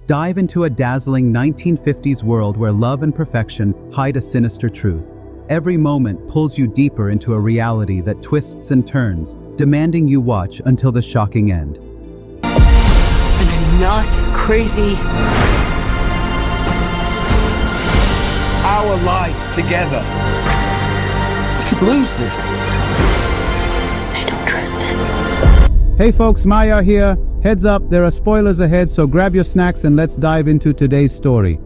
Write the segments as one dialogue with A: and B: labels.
A: Dive into a dazzling 1950s world where love and perfection hide a sinister truth. Every moment pulls you deeper into a reality that twists and turns, demanding you watch until the shocking end.
B: And I'm not crazy.
C: Our life together. We could lose this.
B: I don't trust it.
D: Hey folks, Maya here. Heads up, there are spoilers ahead, so grab your snacks and let's dive into today's story.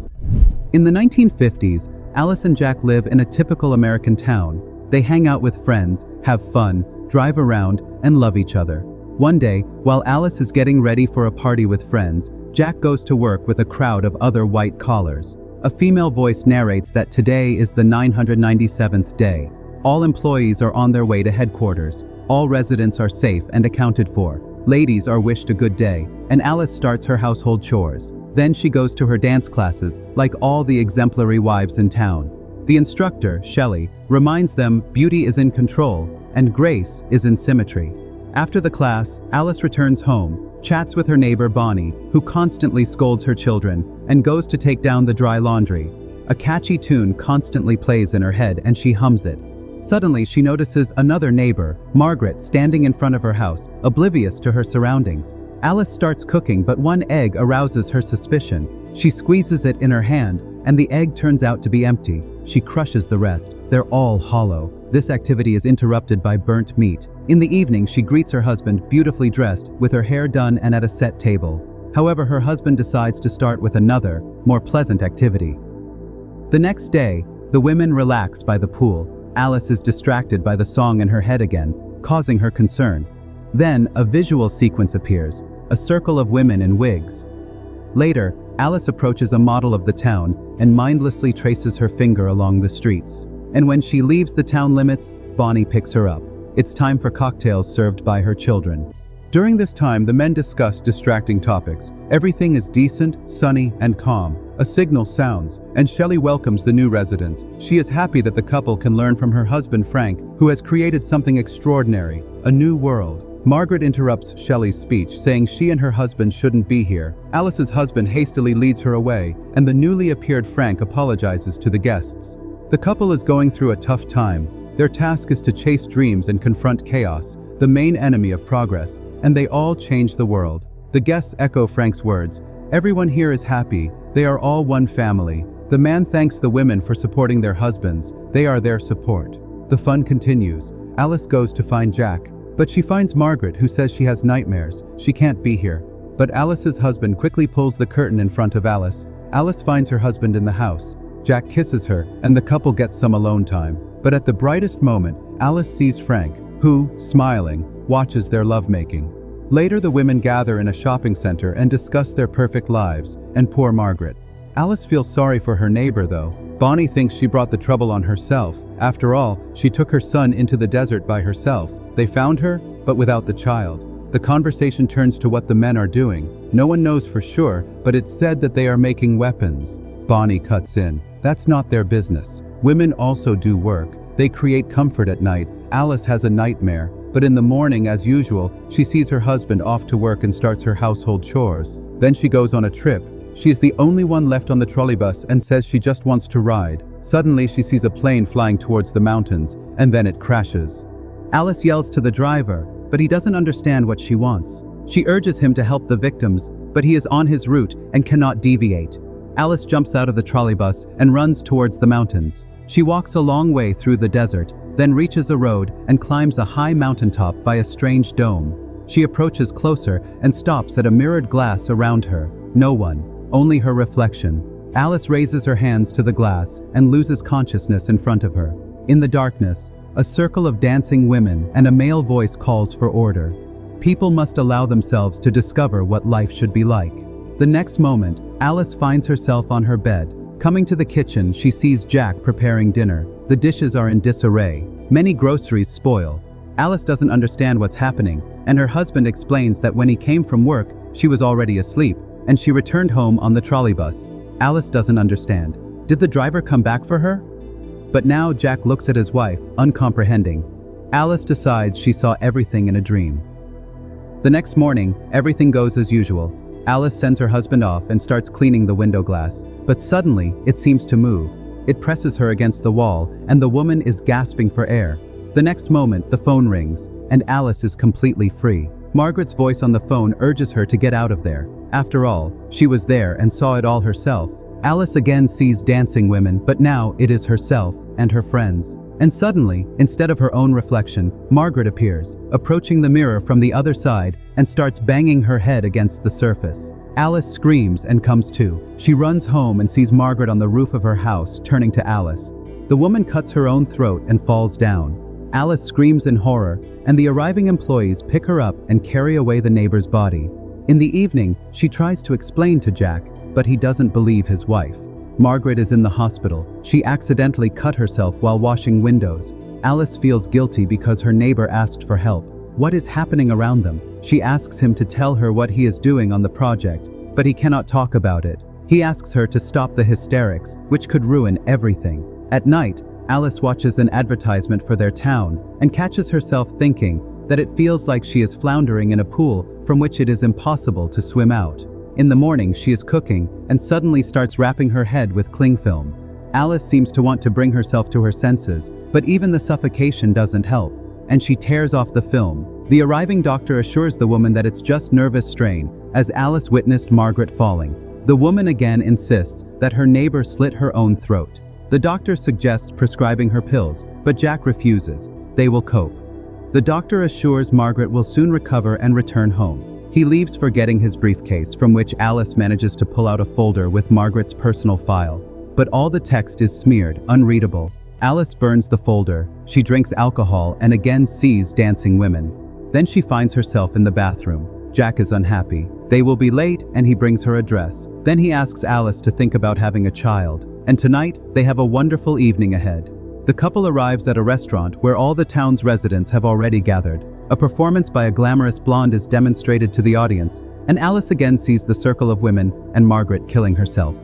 A: In the 1950s, Alice and Jack live in a typical American town. They hang out with friends, have fun, drive around, and love each other. One day, while Alice is getting ready for a party with friends, Jack goes to work with a crowd of other white collars. A female voice narrates that today is the 997th day. All employees are on their way to headquarters. All residents are safe and accounted for. Ladies are wished a good day, and Alice starts her household chores. Then she goes to her dance classes, like all the exemplary wives in town. The instructor, Shelley, reminds them beauty is in control, and grace is in symmetry. After the class, Alice returns home, chats with her neighbor Bonnie, who constantly scolds her children, and goes to take down the dry laundry. A catchy tune constantly plays in her head and she hums it. Suddenly, she notices another neighbor, Margaret, standing in front of her house, oblivious to her surroundings. Alice starts cooking, but one egg arouses her suspicion. She squeezes it in her hand, and the egg turns out to be empty. She crushes the rest. They're all hollow. This activity is interrupted by burnt meat. In the evening, she greets her husband, beautifully dressed, with her hair done and at a set table. However, her husband decides to start with another, more pleasant activity. The next day, the women relax by the pool. Alice is distracted by the song in her head again, causing her concern. Then, a visual sequence appears, a circle of women in wigs. Later, Alice approaches a model of the town and mindlessly traces her finger along the streets. And when she leaves the town limits, Bonnie picks her up. It's time for cocktails served by her children. During this time, the men discuss distracting topics. Everything is decent, sunny, and calm. A signal sounds, and Shelley welcomes the new residents. She is happy that the couple can learn from her husband Frank, who has created something extraordinary, a new world. Margaret interrupts Shelley's speech, saying she and her husband shouldn't be here. Alice's husband hastily leads her away, and the newly appeared Frank apologizes to the guests. The couple is going through a tough time. Their task is to chase dreams and confront chaos, the main enemy of progress, and they all change the world. The guests echo Frank's words. Everyone here is happy. They are all one family. The man thanks the women for supporting their husbands. They are their support. The fun continues. Alice goes to find Jack, but she finds Margaret, who says she has nightmares. She can't be here. But Alice's husband quickly pulls the curtain in front of Alice. Alice finds her husband in the house. Jack kisses her, and the couple gets some alone time. But at the brightest moment, Alice sees Frank, who, smiling, watches their lovemaking. Later, the women gather in a shopping center and discuss their perfect lives, and poor Margaret. Alice feels sorry for her neighbor, though. Bonnie thinks she brought the trouble on herself. After all, she took her son into the desert by herself. They found her, but without the child. The conversation turns to what the men are doing. No one knows for sure, but it's said that they are making weapons. Bonnie cuts in. That's not their business. Women also do work. They create comfort at night. Alice has a nightmare. But in the morning, as usual, she sees her husband off to work and starts her household chores. Then she goes on a trip. She is the only one left on the trolleybus and says she just wants to ride. Suddenly, she sees a plane flying towards the mountains, and then it crashes. Alice yells to the driver, but he doesn't understand what she wants. She urges him to help the victims, but he is on his route and cannot deviate. Alice jumps out of the trolleybus and runs towards the mountains. She walks a long way through the desert, then reaches a road and climbs a high mountaintop by a strange dome. She approaches closer and stops at a mirrored glass around her. No one, only her reflection. Alice raises her hands to the glass and loses consciousness in front of her. In the darkness, a circle of dancing women and a male voice calls for order. People must allow themselves to discover what life should be like. The next moment, Alice finds herself on her bed. Coming to the kitchen, she sees Jack preparing dinner. The dishes are in disarray. Many groceries spoil. Alice doesn't understand what's happening, and her husband explains that when he came from work, she was already asleep, and she returned home on the trolleybus. Alice doesn't understand. Did the driver come back for her? But now Jack looks at his wife, uncomprehending. Alice decides she saw everything in a dream. The next morning, everything goes as usual. Alice sends her husband off and starts cleaning the window glass, but suddenly, it seems to move. It presses her against the wall, and the woman is gasping for air. The next moment, the phone rings, and Alice is completely free. Margaret's voice on the phone urges her to get out of there. After all, she was there and saw it all herself. Alice again sees dancing women, but now it is herself and her friends. And suddenly, instead of her own reflection, Margaret appears, approaching the mirror from the other side and starts banging her head against the surface. Alice screams and comes to. She runs home and sees Margaret on the roof of her house, turning to Alice. The woman cuts her own throat and falls down. Alice screams in horror, and the arriving employees pick her up and carry away the neighbor's body. In the evening, she tries to explain to Jack, but he doesn't believe his wife. Margaret is in the hospital. She accidentally cut herself while washing windows. Alice feels guilty because her neighbor asked for help. What is happening around them? She asks him to tell her what he is doing on the project, but he cannot talk about it. He asks her to stop the hysterics, which could ruin everything. At night, Alice watches an advertisement for their town and catches herself thinking that it feels like she is floundering in a pool from which it is impossible to swim out. In the morning, she is cooking and suddenly starts wrapping her head with cling film. Alice seems to want to bring herself to her senses, but even the suffocation doesn't help, and she tears off the film. The arriving doctor assures the woman that it's just nervous strain, as Alice witnessed Margaret falling. The woman again insists that her neighbor slit her own throat. The doctor suggests prescribing her pills, but Jack refuses. They will cope. The doctor assures Margaret will soon recover and return home. He leaves forgetting his briefcase, from which Alice manages to pull out a folder with Margaret's personal file. But all the text is smeared, unreadable. Alice burns the folder. She drinks alcohol and again sees dancing women. Then she finds herself in the bathroom. Jack is unhappy. They will be late, and he brings her a dress. Then he asks Alice to think about having a child. And tonight, they have a wonderful evening ahead. The couple arrives at a restaurant where all the town's residents have already gathered. A performance by a glamorous blonde is demonstrated to the audience, and Alice again sees the circle of women and Margaret killing herself.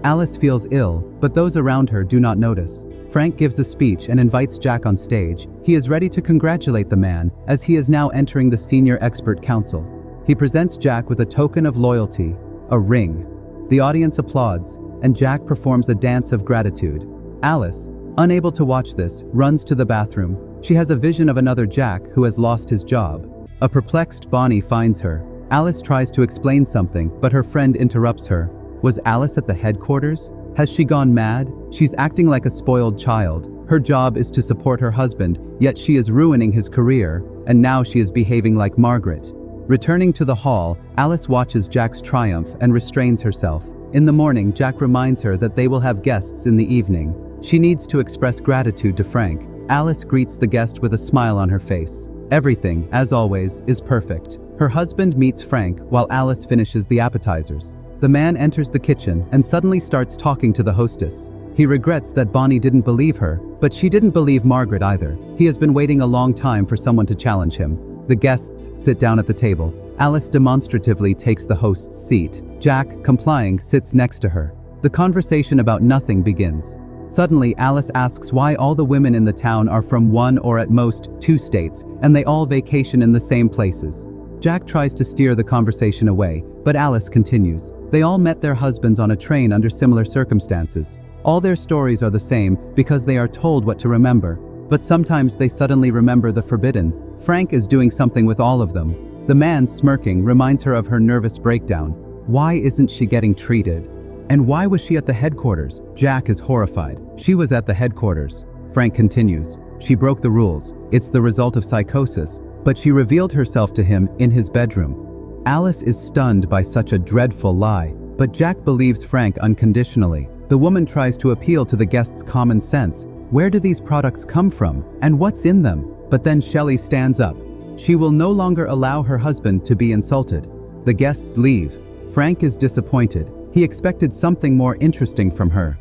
A: Alice feels ill, but those around her do not notice. Frank gives a speech and invites Jack on stage. He is ready to congratulate the man, as he is now entering the senior expert council. He presents Jack with a token of loyalty, a ring. The audience applauds, and Jack performs a dance of gratitude. Alice, unable to watch this, runs to the bathroom. She has a vision of another Jack who has lost his job. A perplexed Bonnie finds her. Alice tries to explain something, but her friend interrupts her. Was Alice at the headquarters? Has she gone mad? She's acting like a spoiled child. Her job is to support her husband, yet she is ruining his career, and now she is behaving like Margaret. Returning to the hall, Alice watches Jack's triumph and restrains herself. In the morning, Jack reminds her that they will have guests in the evening. She needs to express gratitude to Frank. Alice greets the guest with a smile on her face. Everything, as always, is perfect. Her husband meets Frank while Alice finishes the appetizers. The man enters the kitchen and suddenly starts talking to the hostess. He regrets that Bonnie didn't believe her, but she didn't believe Margaret either. He has been waiting a long time for someone to challenge him. The guests sit down at the table. Alice demonstratively takes the host's seat. Jack, complying, sits next to her. The conversation about nothing begins. Suddenly, Alice asks why all the women in the town are from one or at most 2 states, and they all vacation in the same places. Jack tries to steer the conversation away, but Alice continues. They all met their husbands on a train under similar circumstances. All their stories are the same because they are told what to remember, but sometimes they suddenly remember the forbidden. Frank is doing something with all of them. The man, smirking, reminds her of her nervous breakdown. Why isn't she getting treated? And why was she at the headquarters? Jack is horrified. She was at the headquarters. Frank continues. She broke the rules. It's the result of psychosis, but she revealed herself to him in his bedroom. Alice is stunned by such a dreadful lie, but Jack believes Frank unconditionally. The woman tries to appeal to the guest's common sense. Where do these products come from? And what's in them? But then Shelley stands up. She will no longer allow her husband to be insulted. The guests leave. Frank is disappointed. He expected something more interesting from her.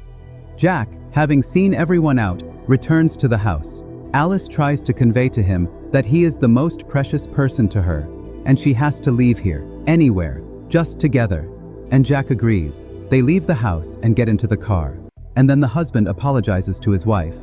A: Jack, having seen everyone out, returns to the house. Alice tries to convey to him that he is the most precious person to her, and she has to leave here, anywhere, just together. And Jack agrees. They leave the house and get into the car. And then the husband apologizes to his wife.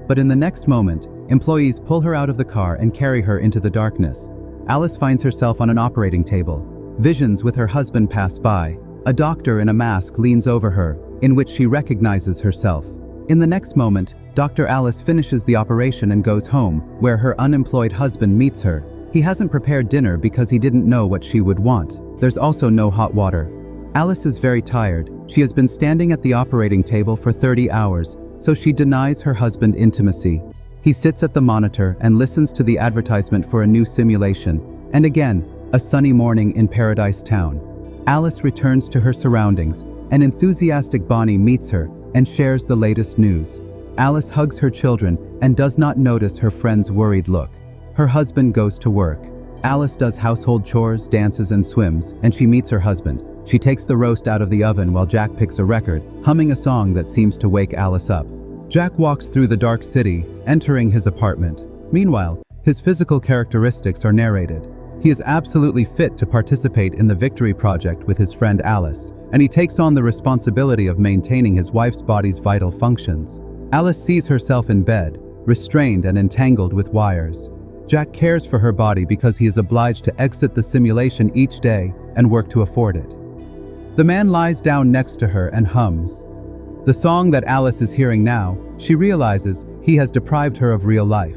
A: But in the next moment, employees pull her out of the car and carry her into the darkness. Alice finds herself on an operating table. Visions with her husband pass by. A doctor in a mask leans over her, in which she recognizes herself. In the next moment, Dr. Alice finishes the operation and goes home, where her unemployed husband meets her. He hasn't prepared dinner because he didn't know what she would want. There's also no hot water. Alice is very tired. She has been standing at the operating table for 30 hours, so she denies her husband intimacy. He sits at the monitor and listens to the advertisement for a new simulation. And again, a sunny morning in Paradise Town. Alice returns to her surroundings. An enthusiastic Bonnie meets her and shares the latest news. Alice hugs her children and does not notice her friend's worried look. Her husband goes to work. Alice does household chores, dances, and swims, and she meets her husband. She takes the roast out of the oven while Jack picks a record, humming a song that seems to wake Alice up. Jack walks through the dark city, entering his apartment. Meanwhile, his physical characteristics are narrated. He is absolutely fit to participate in the Victory Project with his friend Alice, and he takes on the responsibility of maintaining his wife's body's vital functions. Alice sees herself in bed, restrained and entangled with wires. Jack cares for her body because he is obliged to exit the simulation each day and work to afford it. The man lies down next to her and hums. The song that Alice is hearing now, she realizes he has deprived her of real life.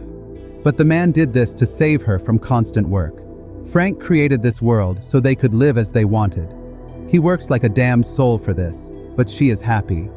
A: But the man did this to save her from constant work. Frank created this world so they could live as they wanted. He works like a damned soul for this, but she is happy.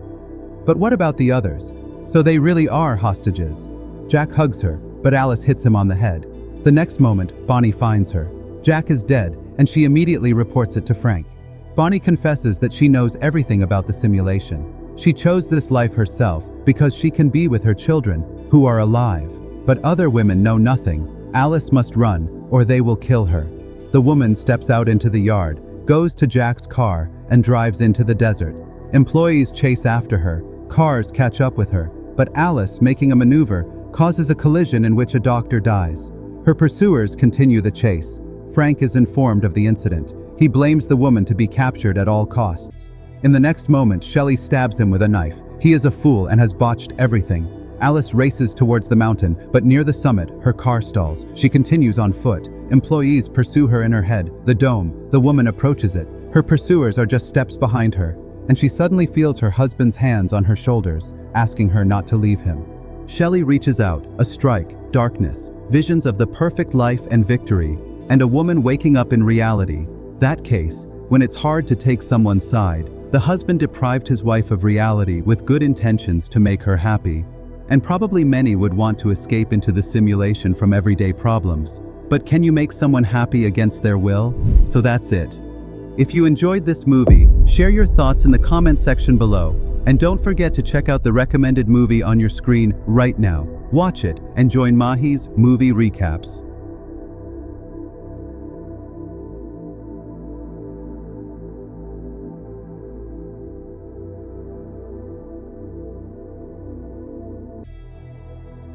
A: But what about the others? So they really are hostages. Jack hugs her, but Alice hits him on the head. The next moment, Bonnie finds her. Jack is dead, and she immediately reports it to Frank. Bonnie confesses that she knows everything about the simulation. She chose this life herself because she can be with her children, who are alive. But other women know nothing. Alice must run, or they will kill her. The woman steps out into the yard, goes to Jack's car, and drives into the desert. Employees chase after her. Cars catch up with her. But Alice, making a maneuver, causes a collision in which a doctor dies. Her pursuers continue the chase. Frank is informed of the incident. He blames the woman to be captured at all costs. In the next moment, Shelley stabs him with a knife. He is a fool and has botched everything. Alice races towards the mountain, but near the summit, her car stalls. She continues on foot. Employees pursue her in her head, the dome. The woman approaches it. Her pursuers are just steps behind her, and she suddenly feels her husband's hands on her shoulders, asking her not to leave him. Shelley reaches out, a strike, darkness, visions of the perfect life and victory, and a woman waking up in reality. That case, when it's hard to take someone's side, the husband deprived his wife of reality with good intentions to make her happy. And probably many would want to escape into the simulation from everyday problems. But can you make someone happy against their will? So that's it. If you enjoyed this movie, share your thoughts in the comment section below. And don't forget to check out the recommended movie on your screen right now. Watch it and join Mahi's Movie Recaps.